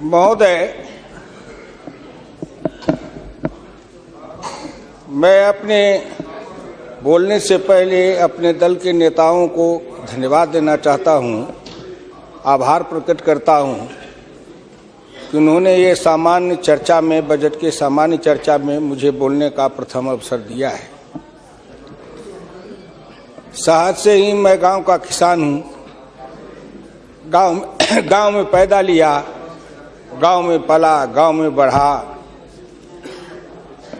महोदय, मैं अपने बोलने से पहले अपने दल के नेताओं को धन्यवाद देना चाहता हूं, आभार प्रकट करता हूं कि उन्होंने ये सामान्य चर्चा में, बजट के सामान्य चर्चा में मुझे बोलने का प्रथम अवसर दिया है। शहर से ही मैं गांव का किसान हूं, गांव में पैदा लिया, गांव में पला, गांव में बढ़ा।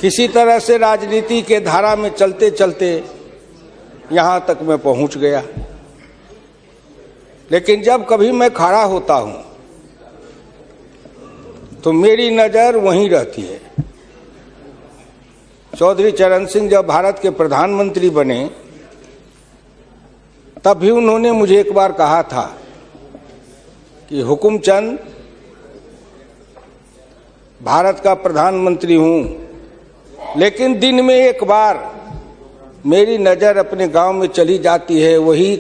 किसी तरह से राजनीति के धारा में चलते चलते यहां तक मैं पहुंच गया। लेकिन जब कभी मैं खड़ा होता हूं तो मेरी नजर वहीं रहती है। चौधरी चरण सिंह जब भारत के प्रधानमंत्री बने तब भी उन्होंने मुझे एक बार कहा था कि हुकुमचंद, भारत का प्रधानमंत्री हूं, लेकिन दिन में एक बार मेरी नजर अपने गांव में चली जाती है। वही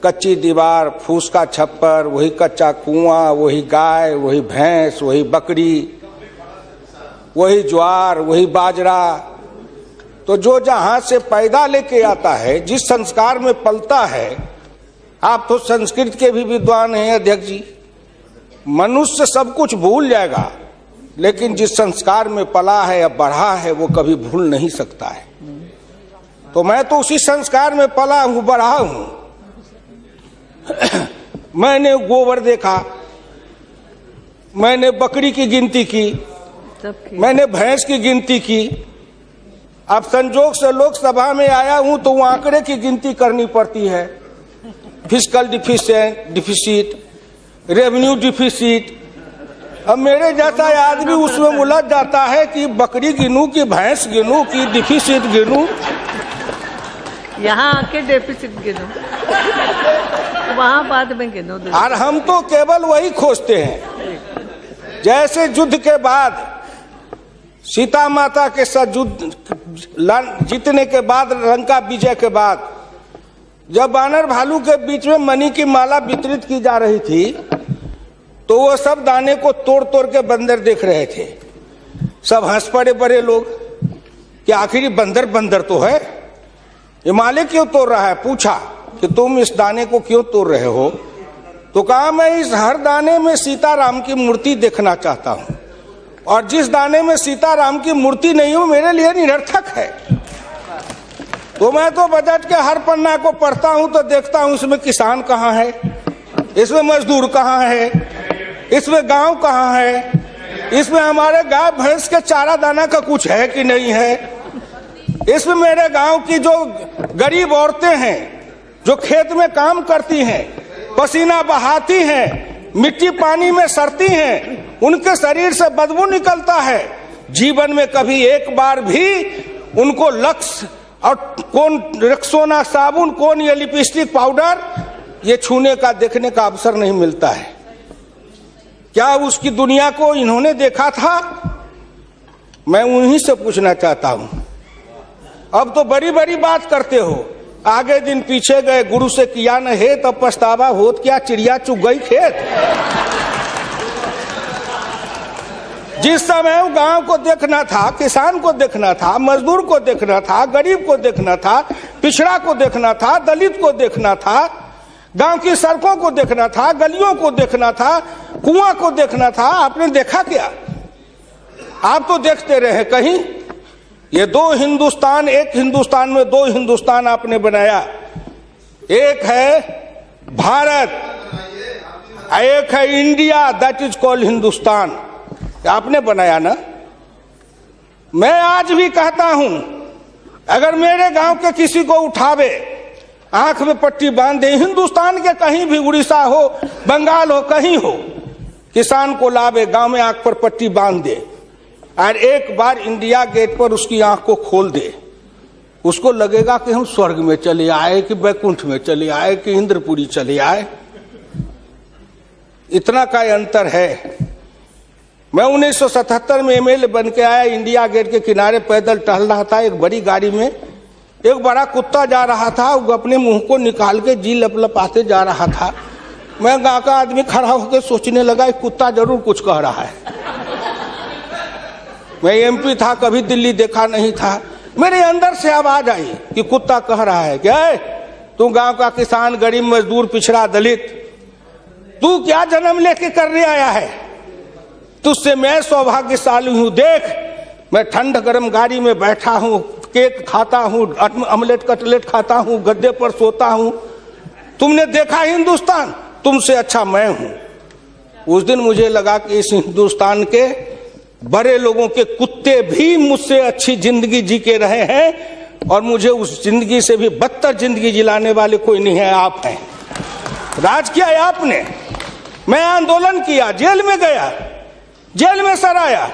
कच्ची दीवार, फूस का छप्पर, वही कच्चा कुआं, वही गाय, वही भैंस, वही बकरी, वही ज्वार, वही बाजरा। तो जो जहां से पैदा लेके आता है, जिस संस्कार में पलता है, आप तो संस्कृत के भी विद्वान हैं अध्यक्ष जी, मनुष्य सब कुछ भूल जाएगा, लेकिन जिस संस्कार में पला है या बढ़ा है वो कभी भूल नहीं सकता है। तो मैं तो उसी संस्कार में पला हूं, बढ़ा हूं। मैंने गोबर देखा, मैंने बकरी की गिनती की, मैंने भैंस की गिनती की। अब संजोग से लोकसभा में आया हूं तो वो आंकड़े की गिनती करनी पड़ती है। Fiscal deficit, revenue deficit. अब मेरे जैसा आदमी उसमें उलझ जाता है कि बकरी गिनूं कि भैंस गिनूं कि डिफिसिट गिनूं। यहाँ आके डेफिसिट गिनो, वहाँ बाद में गिनो। और हम तो केवल वही खोजते हैं। जैसे युद्ध के बाद, सीता माता के साथ युद्ध जीतने के बाद, लंका विजय के बाद, जब बानर भालू के बीच में मणि की माला वितरित की जा रही थी तो वो सब दाने को तोड़ तोड़ के बंदर देख रहे थे। सब हंस पड़े बड़े लोग कि आखिर बंदर बंदर तो है, ये माले क्यों तोड़ रहा है। पूछा कि तुम इस दाने को क्यों तोड़ रहे हो? तो कहा मैं इस हर दाने में सीताराम की मूर्ति देखना चाहता हूं, और जिस दाने में सीताराम की मूर्ति नहीं हो मेरे लिए निरर्थक है। तो मैं तो बजट के हर पन्ना को पढ़ता हूं तो देखता हूं इसमें किसान कहाँ है, इसमें मजदूर कहाँ है, इसमें गांव कहाँ है, इसमें हमारे गाय भैंस के चारा दाना का कुछ है कि नहीं है, इसमें मेरे गांव की जो गरीब औरतें हैं जो खेत में काम करती हैं, पसीना बहाती हैं, मिट्टी पानी में सड़ती हैं, उनके शरीर से बदबू निकलता है। जीवन में कभी एक बार भी उनको लक्स और कौन रेक्सोना साबुन, कौन ये लिपस्टिक पाउडर, ये छूने का, देखने का अवसर नहीं मिलता है। क्या उसकी दुनिया को इन्होंने देखा था? मैं उन्हीं से पूछना चाहता हूं। अब तो बड़ी बड़ी बात करते हो, आगे दिन पीछे गए, गुरु से किया न है तब पछतावा होत क्या, चिड़िया चुग गई खेत। जिस समय गांव को देखना था, किसान को देखना था, मजदूर को देखना था, गरीब को देखना था, पिछड़ा को देखना था, दलित को देखना था, गांव की सड़कों को देखना था, गलियों को देखना था, कुआं को देखना था, आपने देखा क्या? आप तो देखते रहे कहीं। ये दो हिंदुस्तान, एक हिंदुस्तान में दो हिंदुस्तान आपने बनाया। एक है भारत, एक है India, that is called Hindustan. आपने बनाया ना। मैं आज भी कहता हूं, अगर मेरे गांव के किसी को उठावे, आंख में पट्टी बांध दे, हिंदुस्तान के कहीं भी, उड़ीसा हो, बंगाल हो, कहीं हो, किसान को लावे, गांव में आंख पर पट्टी बांध दे और एक बार इंडिया गेट पर उसकी आंख को खोल दे, उसको लगेगा कि हम स्वर्ग में चले आए, कि बैकुंठ में चले आए, कि इंद्रपुरी चले आए। इतना का अंतर है। मैं 1977 में एमएलए बन के आया, इंडिया गेट के किनारे पैदल टहल रहा था, एक बड़ी गाड़ी में एक बड़ा कुत्ता जा रहा था, वो अपने मुंह को निकाल के जी लपलपाते जा रहा था। मैं गांव का आदमी खड़ा होकर सोचने लगा कुत्ता जरूर कुछ कह रहा है। मैं एमपी था, कभी दिल्ली देखा नहीं था, मेरे अंदर से आवाज आई कि कुत्ता कह रहा है क्या तू गांव का किसान, गरीब, मजदूर, पिछड़ा, दलित, तू क्या जन्म लेके करने आया है? तुझसे मैं सौभाग्यशाली हूं। देख, मैं ठंड गर्म गाड़ी में बैठा हूं, केक खाता हूं, ऑमलेट कटलेट खाता हूं, गद्दे पर सोता हूं। तुमने देखा हिंदुस्तान, तुमसे अच्छा मैं हूं। उस दिन मुझे लगा कि इस हिंदुस्तान के बड़े लोगों के कुत्ते भी मुझसे अच्छी जिंदगी जी के रहे हैं और मुझे उस जिंदगी से भी बदतर जिंदगी जिलाने वाले कोई नहीं है, आप हैं। राज किया है आपने। मैं आंदोलन किया, जेल में गया, जेल में सराया।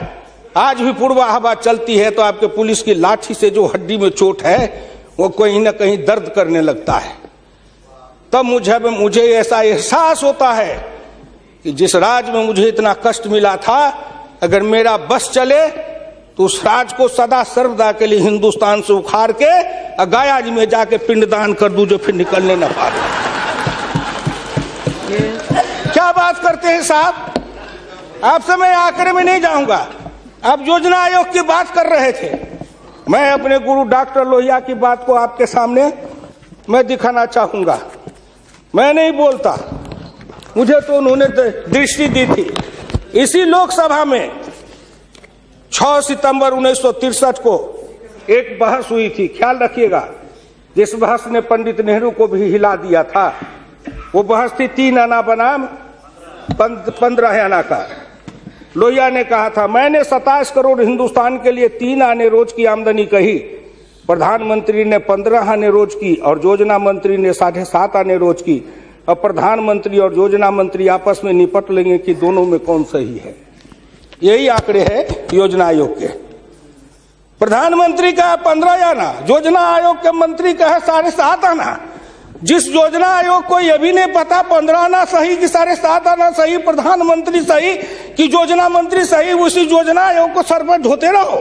आज भी पूर्वा हवा चलती है तो आपके पुलिस की लाठी से जो हड्डी में चोट है वो कहीं ना कहीं दर्द करने लगता है। तब मुझे ऐसा एहसास होता है कि जिस राज में मुझे इतना कष्ट मिला था, अगर मेरा बस चले तो उस राज को सदा सर्वदा के लिए हिंदुस्तान से उखाड़ के गया जी में जाके पिंडदान कर दूं, जो फिर निकलने न पाए। क्या बात करते हैं साहब? आपसे मैं आंकड़े में नहीं जाऊंगा। आप योजना आयोग की बात कर रहे थे। मैं अपने गुरु डॉक्टर लोहिया की बात को आपके सामने मैं दिखाना चाहूंगा। मैं नहीं बोलता, मुझे तो उन्होंने दृष्टि दी थी। इसी लोकसभा में 6 सितंबर 1963 को एक बहस हुई थी, ख्याल रखिएगा, जिस बहस ने पंडित नेहरू को भी हिला दिया था। वो बहस थी 3 आना बनाम 15 आना का। लोहिया ने कहा था, मैंने 27 करोड़ हिंदुस्तान के लिए 3 आने रोज की आमदनी कही, प्रधानमंत्री ने 15 आने रोज की और योजना मंत्री ने 7.5 आने रोज की। अब प्रधानमंत्री और योजना मंत्री आपस में निपट लेंगे कि दोनों में कौन सही है। यही आंकड़े हैं योजना आयोग के। प्रधानमंत्री का 15 आना, योजना आयोग के मंत्री का है 7.5 आना। जिस योजना आयोग को यह भी नहीं पता 15 आना सही कि 7.5 आना सही, प्रधानमंत्री सही कि योजना मंत्री सही, उसी योजना आयोग को सर पर ढोते रहो।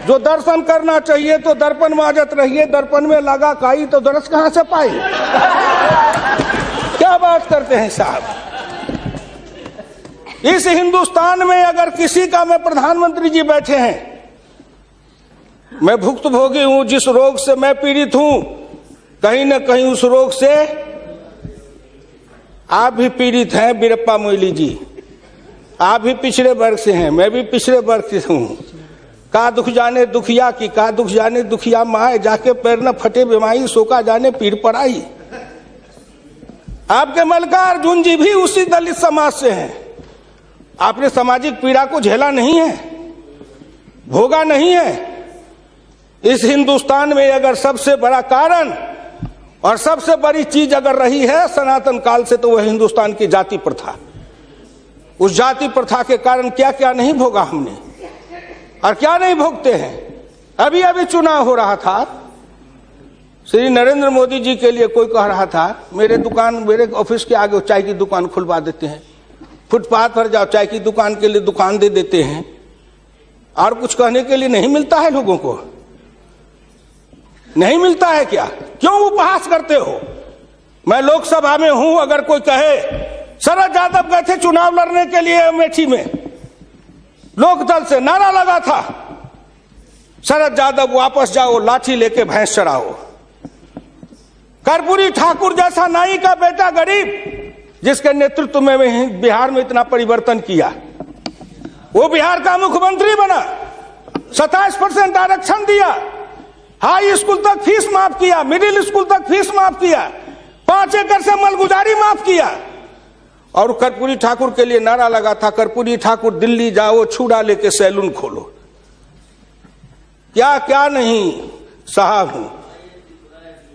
जो दर्शन करना चाहिए तो दर्पण माजत रहिए, दर्पण में लगा काई तो दरस कहां से पाई। क्या बात करते हैं साहब? इस हिंदुस्तान में अगर किसी का में प्रधानमंत्री जी बैठे हैं, मैं भुक्तभोगी हूं, जिस रोग से मैं पीड़ित हूं, कहीं ना कहीं उस रोग से आप भी पीड़ित हैं। बीरप्पा मोइली जी, आप भी पिछड़े वर्ग से हैं, मैं भी पिछड़े वर्ग से हूं। का दुख जाने दुखिया की, का दुख जाने दुखिया माए, जाके पैर न फटे बीमारी, सोका जाने पीड़ पड़ाई। आपके मल्लिकार्जुन अर्जुन जी भी उसी दलित समाज से हैं। आपने सामाजिक पीड़ा को झेला नहीं है, भोगा नहीं है। इस हिंदुस्तान में अगर सबसे बड़ा कारण और सबसे बड़ी चीज अगर रही है सनातन काल से, तो वह हिंदुस्तान की जाति प्रथा। उस जाति प्रथा के कारण क्या क्या नहीं भोगा हमने और क्या नहीं भोगते हैं। अभी अभी चुनाव हो रहा था, श्री नरेंद्र मोदी जी के लिए कोई कह रहा था, मेरे ऑफिस के आगे चाय की दुकान खुलवा देते हैं, फुटपाथ पर जाओ चाय की दुकान के लिए दुकान दे देते हैं, और कुछ कहने के लिए नहीं मिलता है लोगों को। नहीं मिलता है क्या? क्यों उपहास करते हो? मैं लोकसभा में हूं, अगर कोई कहे, शरद यादव गए थे चुनाव लड़ने के लिए अमेठी में, लोकदल से नारा लगा था, शरद यादव वापस जाओ, लाठी लेके भैंस चराओ। कर्पूरी ठाकुर जैसा नाई का बेटा गरीब, जिसके नेतृत्व में बिहार में इतना परिवर्तन किया, वो बिहार का मुख्यमंत्री बना, 27% आरक्षण दिया, हाई स्कूल तक फीस माफ किया, मिडिल स्कूल तक फीस माफ किया, 5 एकड़ से मलगुजारी माफ किया। और कर्पूरी ठाकुर के लिए नारा लगा था, कर्पूरी ठाकुर दिल्ली जाओ, छुड़ा लेके सैलून खोलो। क्या क्या नहीं सहा हूं,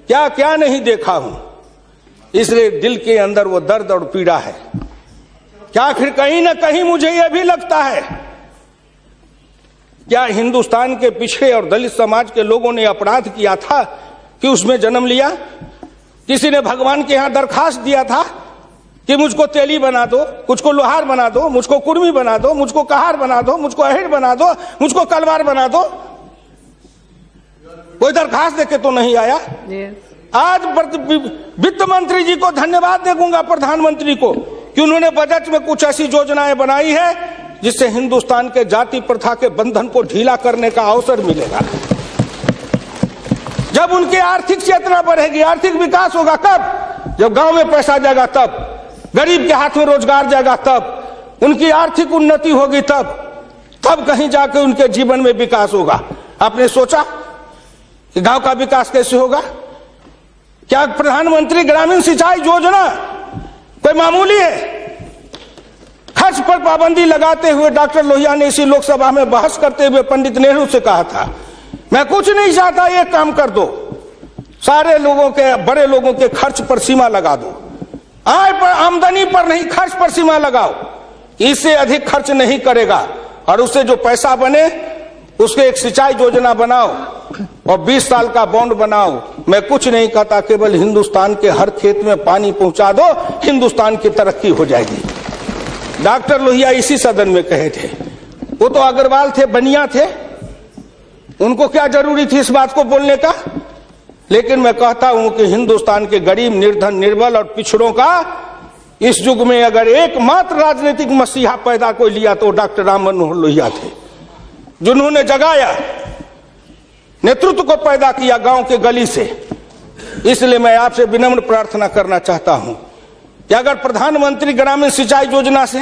क्या क्या नहीं देखा हूं, इसलिए दिल के अंदर वो दर्द और पीड़ा है। क्या फिर कहीं ना कहीं मुझे यह भी लगता है, क्या हिंदुस्तान के पिछड़े और दलित समाज के लोगों ने अपराध किया था कि उसमें जन्म लिया? किसी ने भगवान के यहां दरखास्त दिया था कि मुझको तेली बना दो, मुझको लोहार बना दो, मुझको कुर्मी बना दो, मुझको कहार बना दो, मुझको अहिर बना दो, मुझको कलवार बना दो? कोई दरखास्त देके तो नहीं आया। आज वित्त मंत्री जी को धन्यवाद दूंगा, प्रधानमंत्री को, कि उन्होंने बजट में कुछ ऐसी योजनाएं बनाई है जिससे हिंदुस्तान के जाति प्रथा के बंधन को ढीला करने का अवसर मिलेगा। जब उनकी आर्थिक चेतना बढ़ेगी, आर्थिक विकास होगा कब? जब गांव में पैसा जाएगा तब, गरीब के हाथ में रोजगार जाएगा तब, उनकी आर्थिक उन्नति होगी तब कहीं जाके उनके जीवन में विकास होगा। आपने सोचा कि गांव का विकास कैसे होगा? क्या प्रधानमंत्री ग्रामीण सिंचाई योजना कोई मामूली है? खर्च पर पाबंदी लगाते हुए डॉक्टर लोहिया ने इसी लोकसभा में बहस करते हुए पंडित नेहरू से कहा था, मैं कुछ नहीं चाहता, एक काम कर दो, सारे लोगों के, बड़े लोगों के खर्च पर सीमा लगा दो, आय पर, आमदनी पर नहीं, खर्च पर सीमा लगाओ, इससे अधिक खर्च नहीं करेगा, और उससे जो पैसा बने उसके एक सिंचाई योजना बनाओ और 20 साल का बॉन्ड बनाओ। मैं कुछ नहीं कहता, केवल हिंदुस्तान के हर खेत में पानी पहुंचा दो, हिंदुस्तान की तरक्की हो जाएगी। डॉक्टर लोहिया इसी सदन में कहे थे। वो तो अग्रवाल थे, बनिया थे, उनको क्या जरूरी थी इस बात को बोलने का? लेकिन मैं कहता हूं कि हिंदुस्तान के गरीब, निर्धन, निर्बल और पिछड़ों का इस युग में अगर एकमात्र राजनीतिक मसीहा पैदा कोई लिया तो डॉक्टर राम मनोहर लोहिया थे, जिन्होंने जगाया, नेतृत्व को पैदा किया गांव के गली से। इसलिए मैं आपसे विनम्र प्रार्थना करना चाहता हूं कि अगर प्रधानमंत्री ग्रामीण सिंचाई योजना से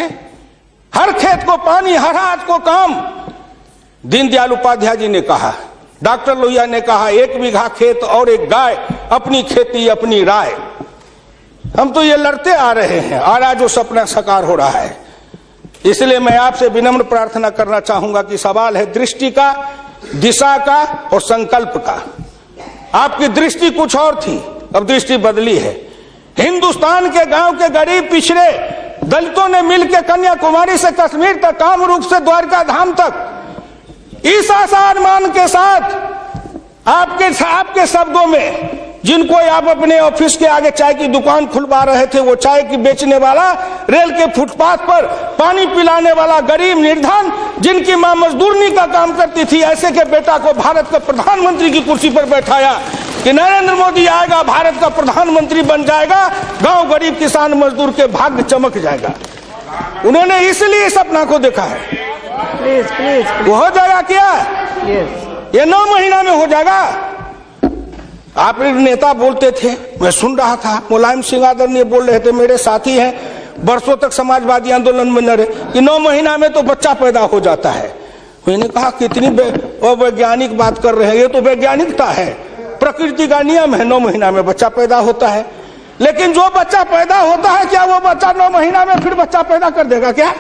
हर खेत को पानी, हर हाथ को काम, दीनदयाल उपाध्याय जी ने कहा, डॉक्टर लोहिया ने कहा, 1 बीघा खेत और 1 गाय, अपनी खेती अपनी राय। हम तो ये लड़ते आ रहे हैं और आज वो सपना साकार हो रहा है। इसलिए मैं आपसे विनम्र प्रार्थना करना चाहूंगा कि सवाल है दृष्टि का, दिशा का और संकल्प का। आपकी दृष्टि कुछ और थी, अब दृष्टि बदली है। हिंदुस्तान के गांव के गरीब पिछड़े दलितों ने मिलकर कन्याकुमारी से कश्मीर तक, कामरूप से द्वारका धाम तक, इस आसान मान के साथ आपके शब्दों में, जिनको आप अपने ऑफिस के आगे चाय की दुकान खुलवा रहे थे, वो चाय की बेचने वाला, रेल के फुटपाथ पर पानी पिलाने वाला गरीब निर्धन, जिनकी मां मजदूरनी का काम करती थी, ऐसे के बेटा को भारत का प्रधानमंत्री की कुर्सी पर बैठाया कि नरेंद्र मोदी आएगा, भारत का प्रधानमंत्री बन जाएगा, गांव गरीब किसान मजदूर के भाग्य चमक जाएगा। उन्होंने इसलिए सपना को देखा है। प्लीज वो हो जाएगा क्या? ये 9 महीना में हो जाएगा। आप नेता बोलते थे, मैं सुन रहा था, मुलायम सिंह आदरणीय बोल रहे थे, मेरे साथी हैं, वर्षों तक समाजवादी आंदोलन में लड़े, कि 9 महीना में तो बच्चा पैदा हो जाता है। मैंने कहा कितनी वैज्ञानिक बात कर रहे हैं, ये तो वैज्ञानिकता है, प्रकृति का नियम है, 9 महीना में बच्चा पैदा होता है। लेकिन जो बच्चा पैदा होता है, क्या वो बच्चा 9 महीना में फिर बच्चा पैदा कर देगा क्या?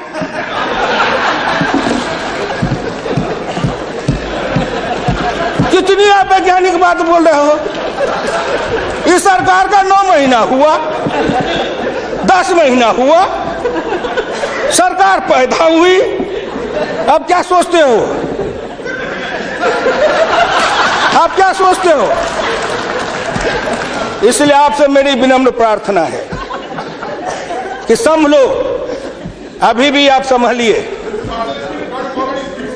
कितनी आप वैज्ञानिक बात बोल रहे हो? इस सरकार का 9 महीना हुआ, 10 महीना हुआ, सरकार पैदा हुई, अब क्या सोचते हो? आप क्या सोचते हो? इसलिए आपसे मेरी विनम्र प्रार्थना है कि संभलो, अभी भी आप संभलिए,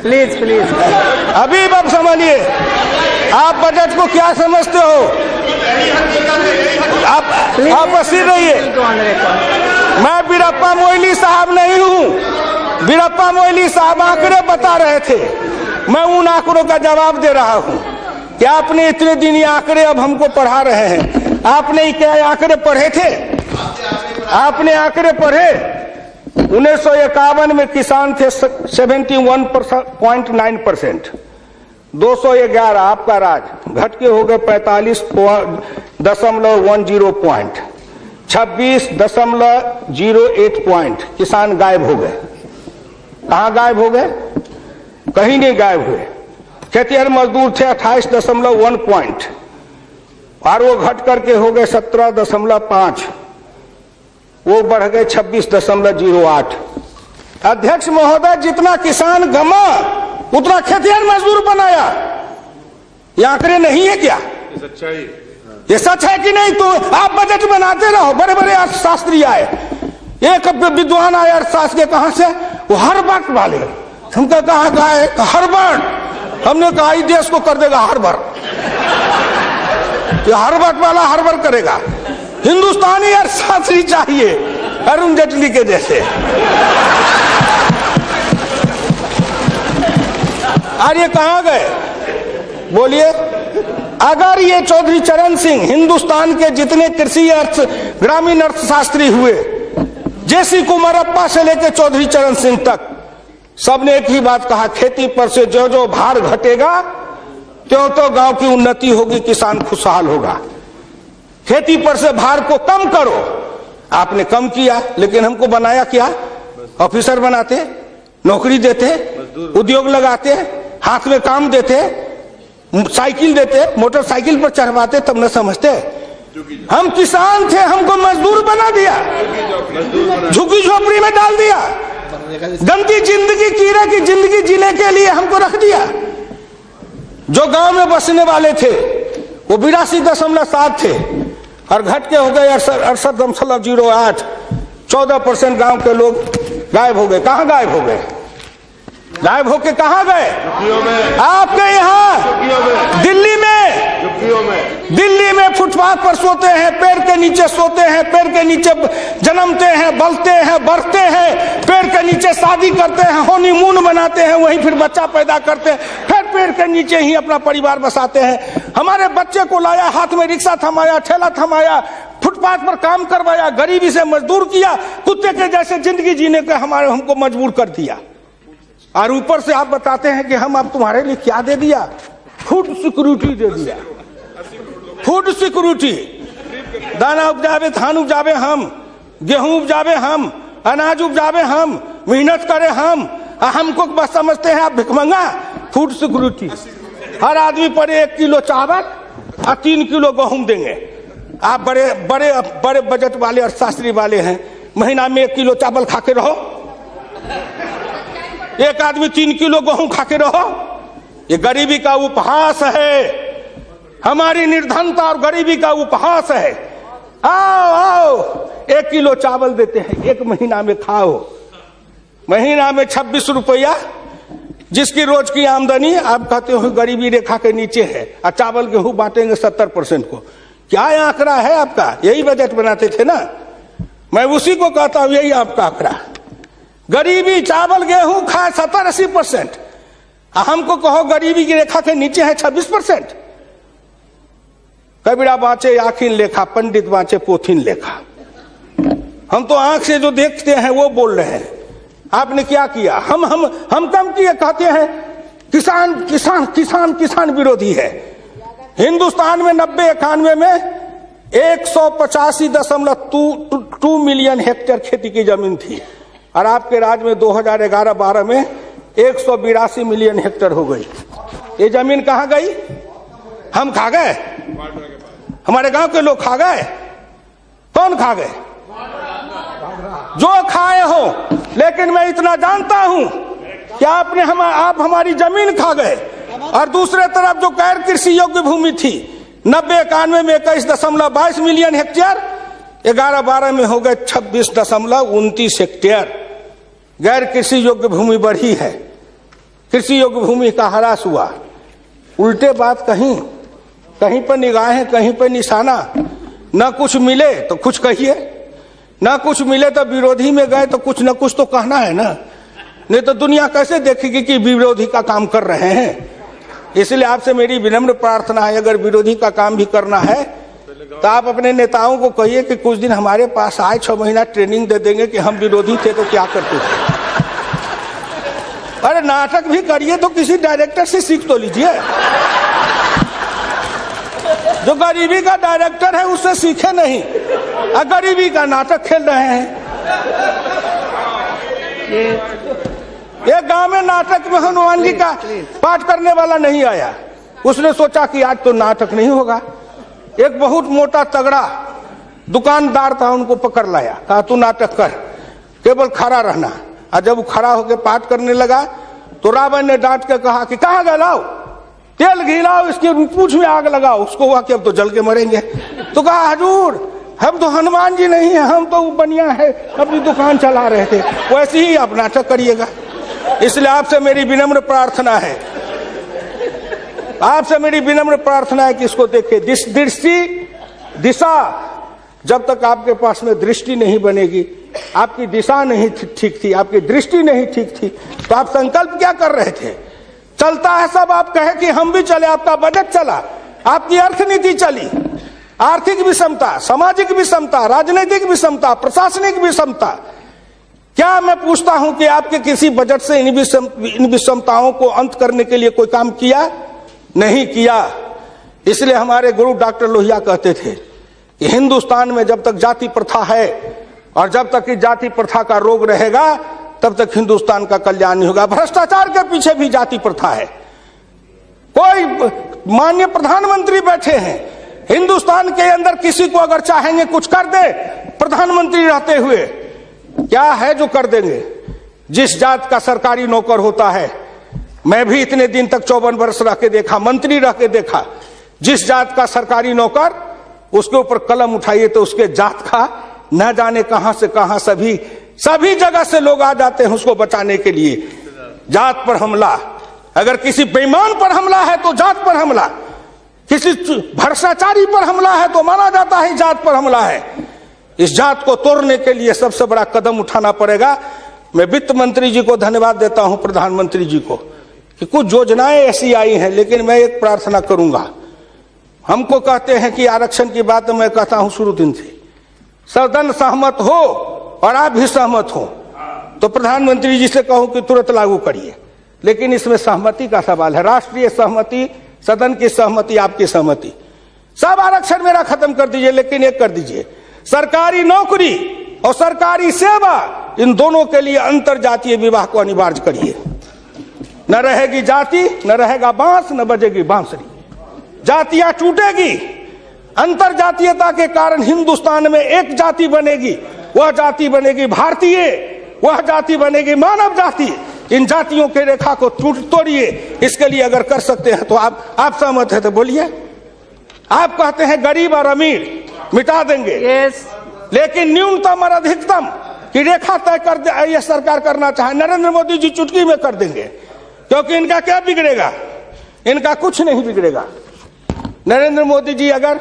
प्लीज प्लीज, अभी आप संभलिए। आप बजट को क्या समझते हो? आप बसीर रहिए। मैं वीरप्पा मोइली साहब नहीं हूं। वीरप्पा मोइली साहब आंकड़े बता रहे थे, मैं उन आंकड़ों का जवाब दे रहा हूं कि आपने इतने दिन ये आंकड़े अब हमको पढ़ा रहे हैं। आपने क्या आंकड़े पढ़े थे? आपने आंकड़े पढ़े? 1951 में किसान थे 71.9%, 211 आपका राज, घट के हो गए 45.10 पॉइंट, 26.08 पॉइंट किसान गायब हो गए। कहां गायब हो गए? कहीं नहीं गायब हुए। खेतिहर मजदूर थे 28.1 पॉइंट, और वो घट करके हो गए 17.5, वो बढ़ गए 26.08। अध्यक्ष महोदय, जितना किसान गमा उतना खेतिहर मजदूर बनाया। ये आंकड़े नहीं है क्या? ये सच है कि नहीं? तो आप बजट बनाते रहो। बड़े बड़े अर्थशास्त्री आए, एक विद्वान आए अर्थशास्त्र के, कहां से? वो हार्वर्ड वाले। हमको कहा हार्वर्ड, हमने कहा इस देश को कर देगा हार्वर्ड। कि हर्बट वाला हर्बर करेगा। हिंदुस्तानी अर्थशास्त्री चाहिए अरुण जेटली के जैसे। और ये कहां गए बोलिए? अगर ये चौधरी चरण सिंह हिंदुस्तान के जितने कृषि अर्थ ग्रामीण अर्थशास्त्री हुए, जेसी कुमारप्पा से लेकर चौधरी चरण सिंह तक, सबने एक ही बात कहा, खेती पर से जो जो भार घटेगा त्यों तो गांव की उन्नति होगी, किसान खुशहाल होगा। खेती पर से भार को कम करो। आपने कम किया, लेकिन हमको बनाया क्या? ऑफिसर बनाते, नौकरी देते, उद्योग लगाते, हाथ में काम देते, साइकिल देते, मोटरसाइकिल पर चढ़वाते, तब न समझते। हम किसान थे, हमको मजदूर बना दिया, झुग्गी झोपड़ी में डाल दिया, गंदी जिंदगी, कीड़े की जिंदगी जीने के लिए हमको रख दिया। जो गांव में बसने वाले थे वो 82.7 थे और घट के हो गए 68.08। 14% गांव के लोग गायब हो गए। कहां गायब हो गए? गायब होके कहां गए? आपके यहाँ दिल्ली में फुटपाथ पर सोते हैं, पेड़ के नीचे सोते हैं, पेड़ के नीचे जन्मते हैं, बलते हैं, बढ़ते हैं, पेड़ के नीचे शादी करते हैं, हनीमून मनाते हैं, वहीं फिर बच्चा पैदा करते हैं, फिर पेड़ के नीचे ही अपना परिवार बसाते हैं। हमारे बच्चे को लाया, हाथ में रिक्शा थमाया, ठेला थमाया, फुटपाथ पर काम करवाया, गरीबी से मजदूर किया, कुत्ते के जैसे जिंदगी जीने के हमको मजबूर कर दिया। और ऊपर से आप बताते हैं कि हम अब तुम्हारे लिए क्या दे दिया? फूड सिक्योरिटी दे दिया। फूड सिक्योरिटी, दाना उपजावे, धान उपजावे हम, गेहूं उपजावे हम, अनाज उपजावे हम, मेहनत करे हमको बस समझते हैं आप भिखमंगा। फूड सिक्योरिटी, हर आदमी पर 1 किलो चावल और 3 किलो गेहूं देंगे। आप बड़े बड़े बड़े बजट वाले अर्थशास्त्री वाले हैं, महीना में 1 किलो चावल खा के रहो, एक आदमी 3 किलो गेहूं खा के रहो। ये गरीबी का उपहास है, हमारी निर्धनता और गरीबी का उपहास है। आओ 1 किलो चावल देते हैं, 1 महीना में खाओ। महीना में 26 रुपया, जिसकी रोज की आमदनी आप कहते हो गरीबी रेखा के नीचे है, और चावल गेहूं बांटेंगे 70% को। क्या आंकड़ा है आपका? यही बजट बनाते थे ना, मैं उसी को कहता हूं, यही आपका आंकड़ा। गरीबी, चावल गेहूं खाए 70-80%, हमको कहो गरीबी की रेखा के नीचे है 26%। कबीरा बाँचे आखिन लेखा, पंडित बाँचे पोथिन लेखा। हम तो आंख से जो देखते हैं वो बोल रहे हैं। आपने क्या किया? हम कम किए, कहते हैं किसान किसान किसान किसान विरोधी है। हिंदुस्तान में 90-91 में 185.2 मिलियन हेक्टेयर खेती की जमीन थी, और आपके राज्य में 2011-12 में 182 मिलियन हेक्टेयर हो गई। ये जमीन कहां गई? हम खा गए? हमारे गांव के लोग खा गए? कौन खा गए? जो खाए हो। लेकिन मैं इतना जानता हूं कि आप हमारी जमीन खा गए। और दूसरे तरफ जो गैर कृषि योग्य भूमि थी 90-91 में 21.22 मिलियन हेक्टेयर, 11-12 में हो गए 26.29 हेक्टेयर। गैर कृषि योग्य भूमि बढ़ी है, कृषि योग्य भूमि का ह्रास हुआ। उल्टे बात कहीं पर निगाहें, कहीं पर निशाना। न कुछ मिले तो कुछ कहिए, न कुछ मिले तो विरोधी में गए तो कुछ न कुछ तो कहना है ना, नहीं तो दुनिया कैसे देखेगी कि विरोधी का काम कर रहे हैं। इसलिए आपसे मेरी विनम्र प्रार्थना है, अगर विरोधी का काम भी करना है तो आप अपने नेताओं को कहिए कि कुछ दिन हमारे पास आए, 6 महीना ट्रेनिंग दे देंगे कि हम विरोधी थे तो क्या करते थे। अरे नाटक भी करिए तो किसी डायरेक्टर से सीख तो लीजिए। जो गरीबी का डायरेक्टर है उससे सीखे नहीं, गरीबी का नाटक खेल रहे हैं। एक गांव में नाटक में हनुमान जी का पाठ करने वाला नहीं आया। उसने सोचा कि आज तो नाटक नहीं होगा। एक बहुत मोटा तगड़ा दुकानदार था, उनको पकड़ लाया, कहा तू नाटक कर, केवल खड़ा रहना। और जब वो खड़ा होकर पाठ करने लगा तो रावण ने डांट के कहा कि कहाँ गए, लाओ तेल घी लाओ, इसके पूंछ में आग लगाओ। उसको हुआ कि अब तो जल के मरेंगे। तो कहा हजूर हम तो हनुमान जी नहीं है, हम तो बनिया है, अपनी दुकान चला रहे थे। वैसे ही आप नाटक करिएगा। इसलिए आपसे मेरी विनम्र प्रार्थना है आपसे मेरी विनम्र प्रार्थना है कि इसको देखिए। दिशा, जब तक आपके पास में दृष्टि नहीं बनेगी, आपकी दिशा नहीं ठीक थी, आपकी दृष्टि नहीं ठीक थी, तो आप संकल्प क्या कर रहे थे? चलता है सब, आप कहे कि हम भी चले, आपका बजट चला, आपकी अर्थनीति चली, आर्थिक विषमता, सामाजिक विषमता, राजनीतिक विषमता, प्रशासनिक विषमता। क्या मैं पूछता हूं कि आपके किसी बजट से इन विषमताओं को अंत करने के लिए कोई काम किया? नहीं किया। इसलिए हमारे गुरु डॉक्टर लोहिया कहते थे कि हिंदुस्तान में जब तक जाति प्रथा है और जब तक इस जाति प्रथा का रोग रहेगा, तब तक हिंदुस्तान का कल्याण नहीं होगा। भ्रष्टाचार के पीछे भी जाति प्रथा है। कोई माननीय प्रधानमंत्री बैठे हैं, हिंदुस्तान के अंदर किसी को अगर चाहेंगे कुछ कर दे, प्रधानमंत्री रहते हुए क्या है जो कर देंगे? जिस जात का सरकारी नौकर होता है, मैं भी इतने दिन तक 54 वर्ष रह के देखा, मंत्री रह के देखा, जिस जात का सरकारी नौकर, उसके ऊपर कलम उठाइए तो उसके जात का न जाने कहां से कहां सभी जगह से लोग आ जाते हैं उसको बचाने के लिए। जात पर हमला, अगर किसी बेईमान पर हमला है तो जात पर हमला, किसी भ्रष्टाचारी पर हमला है तो माना जाता है जात पर हमला है। इस जात को तोड़ने के लिए सबसे बड़ा कदम उठाना पड़ेगा। मैं वित्त मंत्री जी को धन्यवाद देता हूं, प्रधानमंत्री जी को, कि कुछ योजनाएं ऐसी आई हैं, लेकिन मैं एक प्रार्थना करूंगा। हमको कहते हैं कि आरक्षण की बात मैं कहता हूं शुरू दिन से, सदन सहमत हो और आप भी सहमत हो तो प्रधानमंत्री जी से कहूं कि तुरंत लागू करिए। लेकिन इसमें सहमति का सवाल है, राष्ट्रीय सहमति, सदन की सहमति, आपकी सहमति। सब आरक्षण मेरा खत्म कर दीजिए, लेकिन एक कर दीजिए, सरकारी नौकरी और सरकारी सेवा, इन दोनों के लिए अंतर जातीय विवाह को अनिवार्य करिए। न रहेगी जाति, न रहेगा बांस, न बजेगी बांसुरी। जातियां टूटेगी, अंतर जातीयता के कारण हिंदुस्तान में एक जाति बनेगी, वह जाति बनेगी भारतीय, वह जाति बनेगी मानव जाति। इन जातियों के रेखा को तोड़िए। इसके लिए अगर कर सकते हैं तो आप सहमत है तो बोलिए। आप कहते हैं गरीब और अमीर मिटा देंगे, लेकिन न्यूनतम और अधिकतम की रेखा तय कर दे, यह सरकार करना चाहे, नरेंद्र मोदी जी चुटकी में कर देंगे, क्योंकि इनका क्या बिगड़ेगा? इनका कुछ नहीं बिगड़ेगा। नरेंद्र मोदी जी अगर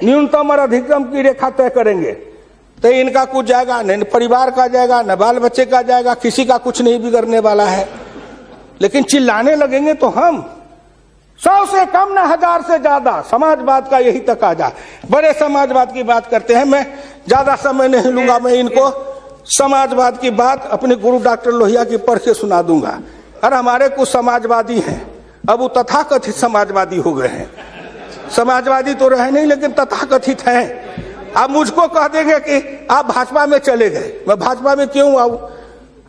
न्यूनतम और अधिकतम की रेखा तय करेंगे तो इनका कुछ जाएगा, न परिवार का जाएगा, न बाल बच्चे का जाएगा, किसी का कुछ नहीं बिगड़ने वाला है। लेकिन चिल्लाने लगेंगे तो हम 100 से कम न 1000 से ज्यादा समाजवाद का यही तकाजा। बड़े समाजवाद की बात करते हैं। मैं ज्यादा समय नहीं लूंगा, मैं इनको समाजवाद की बात अपने गुरु डॉक्टर लोहिया की पढ़ के सुना दूंगा। और हमारे कुछ समाजवादी हैं, अब वो तथाकथित समाजवादी हो गए हैं। समाजवादी तो रहे नहीं, लेकिन तथाकथित हैं। आप मुझको कह देंगे कि आप भाजपा में चले गए, मैं भाजपा में क्यों आऊं?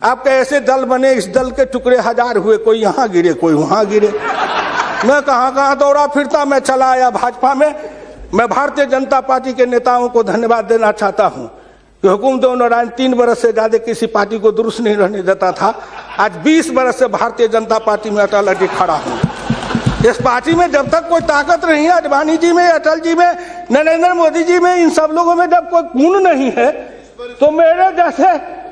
आपके ऐसे दल बने, इस दल के टुकड़े 1000 हुए, कोई यहाँ गिरे, कोई वहां गिरे। मैं कहां दौड़ा फिरता, मैं चला आया भाजपा में। मैं भारतीय जनता पार्टी के नेताओं को धन्यवाद देना चाहता हूं कि हुकुमदेव नारायण 3 बरस से ज्यादा किसी पार्टी को दुरुस्त नहीं रहने देता था। आज 20 बरस से भारतीय जनता पार्टी में अटल अटक खड़ा हूं। इस पार्टी में जब तक कोई ताकत नहीं है, अडवाणी जी में, अटल जी में, नरेंद्र मोदी जी में, इन सब लोगों में जब कोई गुण नहीं है, तो मेरे जैसे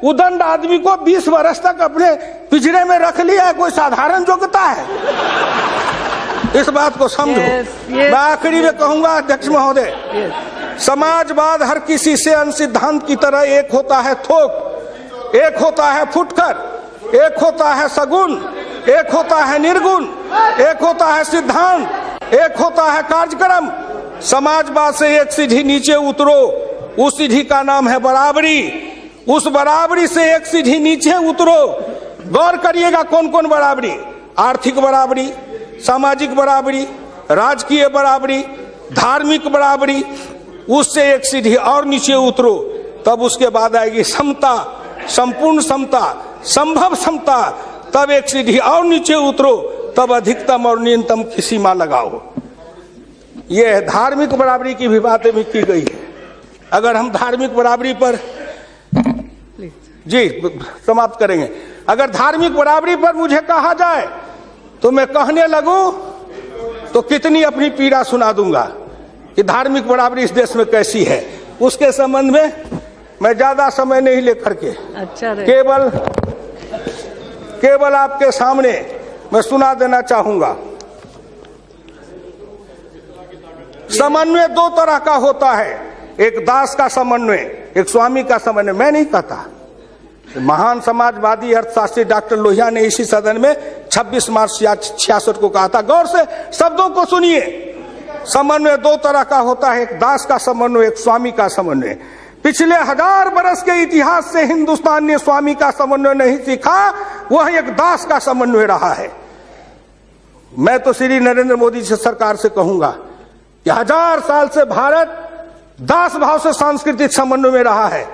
उदंड आदमी को 20 वर्ष तक अपने पिंजरे में रख लिया, कोई साधारण योग्यता है? इस बात को समझो। मैं आखिरी में कहूंगा अध्यक्ष महोदय, समाजवाद हर किसी से सिद्धांत की तरह एक होता है थोक, एक होता है फुटकर, एक होता है सगुन, एक होता है निर्गुण, एक होता है सिद्धांत, एक होता है कार्यक्रम। समाजवाद से एक सीढ़ी नीचे उतरो, उस सीढ़ी का नाम है बराबरी। उस बराबरी से एक सीढ़ी नीचे उतरो। गौर करिएगा कौन कौन बराबरी? आर्थिक बराबरी, सामाजिक बराबरी, राजकीय बराबरी, धार्मिक बराबरी। उससे एक सीढ़ी और नीचे उतरो, तब उसके बाद आएगी समता, संपूर्ण समता, संभव समता। तब एक सीढ़ी और नीचे उतरो, तब अधिकतम और न्यूनतम की सीमा लगाओ। यह धार्मिक बराबरी की भी बातें भी की गई है। अगर हम धार्मिक बराबरी पर जी समाप्त करेंगे, अगर धार्मिक बराबरी पर मुझे कहा जाए तो मैं कहने लगूं तो कितनी अपनी पीड़ा सुना दूंगा कि धार्मिक बराबरी इस देश में कैसी है। उसके संबंध में मैं ज्यादा समय नहीं लेकर के केवल आपके सामने मैं सुना देना चाहूंगा। समन्वय दो तरह का होता है, एक दास का समन्वय, एक स्वामी का समन्वय। मैं नहीं कहता, महान समाजवादी अर्थशास्त्री डॉक्टर लोहिया ने इसी सदन में 26 मार्च 1966 को कहा था। गौर से शब्दों को सुनिए। समन्वय दो तरह का होता है, एक दास का समन्वय, एक स्वामी का समन्वय। पिछले 1000 बरस के इतिहास से हिंदुस्तान ने स्वामी का समन्वय नहीं सीखा, वह एक दास का समन्वय रहा है। मैं तो श्री नरेंद्र मोदी जी सरकार से कहूंगा कि 1000 साल से भारत दास भाव से सांस्कृतिक समन्वय में रहा है।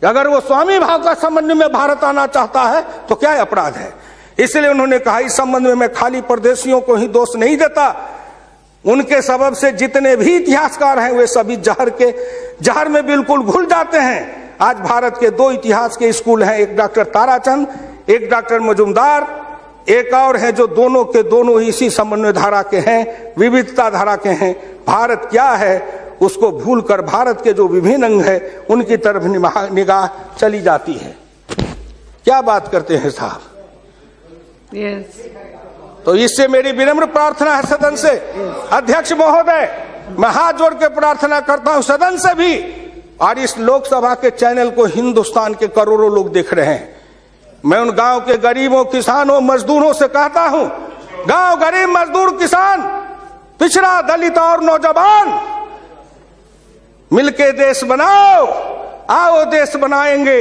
अगर वो स्वामी भाव का समन्वय में भारत आना चाहता है तो क्या अपराध है। इसलिए उन्होंने कहा इस संबंध में मैं खाली परदेशियों को ही दोष नहीं देता, उनके सबब से जितने भी इतिहासकार हैं वे सभी जहर में बिल्कुल घुल जाते हैं। आज भारत के 2 इतिहास के स्कूल हैं, एक डॉक्टर ताराचंद, एक डॉक्टर मजुमदार, एक और है जो दोनों के दोनों इसी समन्वय धारा के हैं, विविधता धारा के हैं। भारत क्या है उसको भूलकर भारत के जो विभिन्न अंग है उनकी तरफ निगाह चली जाती है। क्या बात करते हैं साहब। तो इससे मेरी विनम्र प्रार्थना है सदन से, अध्यक्ष महोदय, मैं हाथ जोड़ के प्रार्थना करता हूं सदन से भी, और इस लोकसभा के चैनल को हिंदुस्तान के करोड़ों लोग देख रहे हैं। मैं उन गांव के गरीबों, किसानों, मजदूरों से कहता हूं, गांव गरीब, मजदूर, किसान, पिछड़ा, दलित और नौजवान, मिलके देश बनाओ, आओ देश बनाएंगे।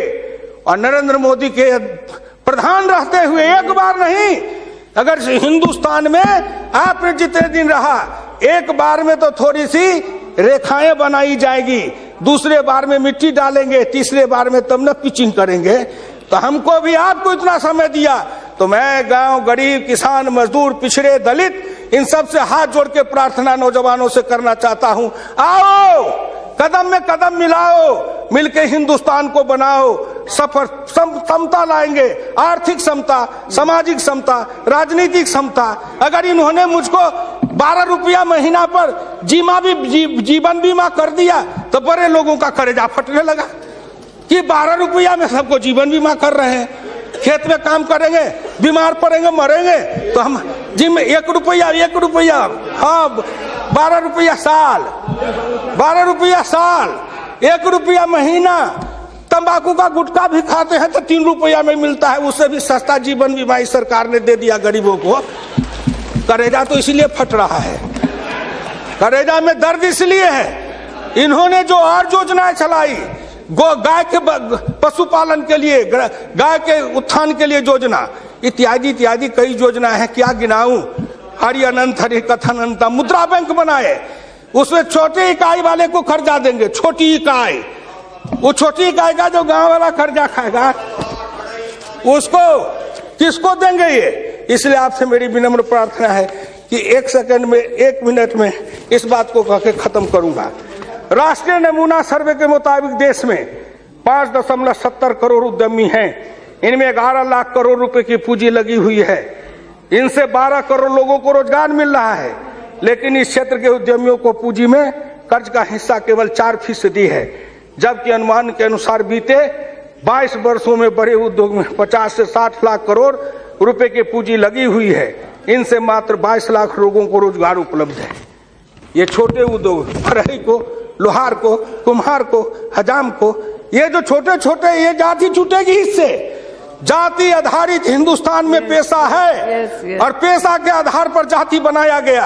और नरेंद्र मोदी के प्रधान रहते हुए एक बार नहीं, अगर हिंदुस्तान में आपने जितने दिन रहा, एक बार में तो थोड़ी सी रेखाएं बनाई जाएगी, दूसरे बार में मिट्टी डालेंगे, तीसरे बार में तब न पिचिंग करेंगे। तो हमको भी आपको इतना समय दिया, तो मैं गांव गरीब, किसान, मजदूर, पिछड़े, दलित, इन सब से हाथ जोड़ के प्रार्थना नौजवानों से करना चाहता हूं, आओ कदम में कदम मिलाओ, मिलके हिंदुस्तान को बनाओ, सफर समता लाएंगे, आर्थिक समता, सामाजिक समता, राजनीतिक समता। अगर इन्होंने मुझको 12 रुपया महीना पर जीवन बीमा कर दिया तो बड़े लोगों का कलेजा फटने लगा कि 12 रुपया में सबको जीवन बीमा कर रहे हैं। खेत में काम करेंगे, बीमार पड़ेंगे, मरेंगे, तो हम जिम 1 रुपया, हाँ 12 रुपया साल, 12 रुपया साल, 1 रुपया महीना। तंबाकू का गुटखा भी खाते हैं तो 3 रुपया में मिलता है, उससे भी सस्ता जीवन बीमा इस सरकार ने दे दिया गरीबों को। करेजा तो इसलिए फट रहा है, करेजा में दर्द इसलिए है, इन्होंने जो और योजनाएं चलाई, गाय के पशुपालन के लिए, गाय के उत्थान के लिए योजना, इत्यादि इत्यादि कई योजना है, क्या गिनाऊं। हरि अनंत हरि कथन अनंत। मुद्रा बैंक बनाए, उसमें छोटी इकाई वाले को कर्जा देंगे, छोटी इकाई, वो छोटी इकाई का जो गांव वाला कर्जा खाएगा उसको किसको देंगे ये। इसलिए आपसे मेरी विनम्र प्रार्थना है कि 1 सेकंड में, 1 मिनट में इस बात को कह के खत्म करूंगा। राष्ट्रीय नमूना सर्वे के मुताबिक देश में 5.70 करोड़ उद्यमी हैं, इनमें 11 लाख करोड़ रुपए की पूंजी लगी हुई है, इनसे 12 करोड़ लोगों को रोजगार मिल रहा है। लेकिन इस क्षेत्र के उद्यमियों को पूंजी में कर्ज का हिस्सा केवल 4% है, जबकि अनुमान के अनुसार बीते 22 वर्षों में बड़े उद्योग में 50 से 60 लाख करोड़ रुपए की पूंजी लगी हुई है, इनसे मात्र 22 लाख लोगों को रोजगार उपलब्ध है। ये छोटे उद्योग, फरहई को, लोहार को, कुम्हार को, हजाम को, ये जो छोटे छोटे, ये जाति छूटेगी इससे। जाति आधारित हिंदुस्तान में पेशा है और पेशा के आधार पर जाति बनाया गया।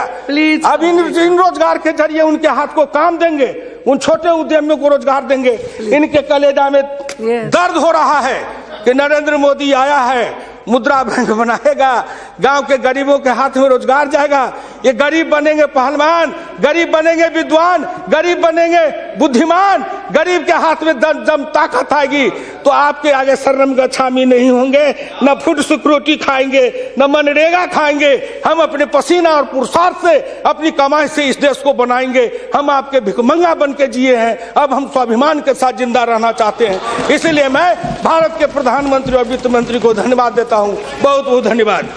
अब इन रोजगार के जरिए उनके हाथ को काम देंगे, उन छोटे उद्यमियों को रोजगार देंगे। इनके कलेजा में दर्द हो रहा है कि नरेंद्र मोदी आया है, मुद्रा बैंक बनाएगा, गांव के गरीबों के हाथ में रोजगार जाएगा। ये गरीब बनेंगे पहलवान, गरीब बनेंगे विद्वान, गरीब बनेंगे बुद्धिमान, गरीब के हाथ में दम ताकत आएगी तो आपके आगे शर्म गच्छामी नहीं होंगे, न फूड सिक्योरिटी खाएंगे, न मनरेगा खाएंगे। हम अपने पसीना और पुरुषार्थ से, अपनी कमाई से इस देश को बनाएंगे। हम आपके भिखमंगा बन के जिए हैं, अब हम स्वाभिमान के साथ जिंदा रहना चाहते हैं। इसलिए मैं भारत के प्रधानमंत्री और वित्त मंत्री को धन्यवाद देता हूं। बहुत बहुत धन्यवाद।